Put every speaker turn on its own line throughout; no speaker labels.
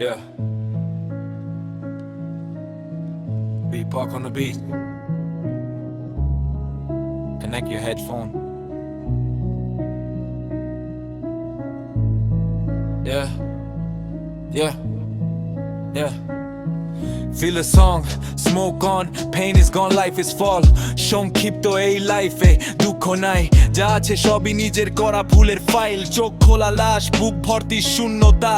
Yeah. Beat Park on the beat. Connect your headphone. Yeah. Yeah. Yeah. Feel a song, smoke on, pain is gone, life is fall. সংক্ষিপ্ত এই লাইফে দুঃখ নাই, যা আছে সবই নিজের করা ভুলের ফাইল। চোখ খোলা লাশ, বুক ভর্তি শূন্যতা,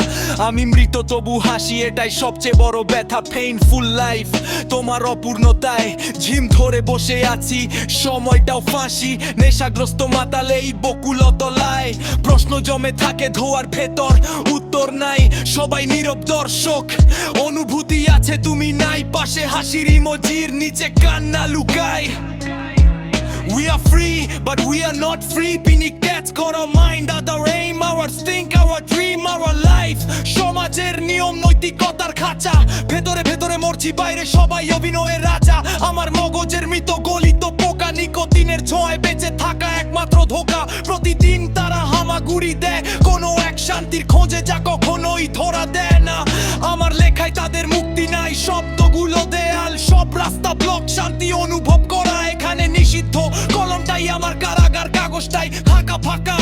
আমি মৃত তবু হাসি, এটাই সবচেয়ে বড় ব্যথা। পেইনফুল লাইফ তোমার অপূর্ণতায় ঝিম ধরে বসে আছি, সময়টাও ফাঁসি। নেশাগ্রস্ত মাতালেই বকুলতলায় প্রশ্ন জমে থাকে ধোয়ার ভেতর, উত্তর নাই, সবাই নীরব দর্শক। অনুভূতি আছে তুমি নাই পাশে, হাসির ইমোজির নিচে কান্না লুকায়। We are free, but we are not free. Beneath that's got our mind, other aim, our think, our dream, our life. সমাজের নিয়ম নৈতিকতার খাঁচা, ভেতরে ভেতরে মরছি, বাইরে সবাই অভিনয়ের রাজা। আমার মগজের মৃত গলিত পোকা, নিকোটিনের ছোঁয়ায় বেঁচে থাকা একমাত্র ধোঁকা। প্রতিদিন তারা হামাগুড়ি দেয় কোনো এক শান্তির খোঁজে, যা কখনোই ধরা দেয় না। আমার লেখায় তাদের মুক্তি নাই, শব্দগুলো দেয়াল, সব রাস্তা ব্লক। শান্তি অনুভব করা এখানে নিষিদ্ধ, কলমটাই আমার কারাগার, কাগজটাই ফাঁকা ফাঁকা।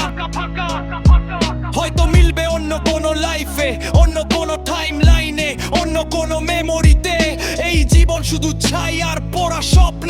হয়তো মিলবে অন্য কোনো লাইফে, অন্য কোনো টাইম লাইনে, অন্য কোনো মেমোরিতে। এই জীবন শুধু ছাই আর পড়া স্বপ্ন।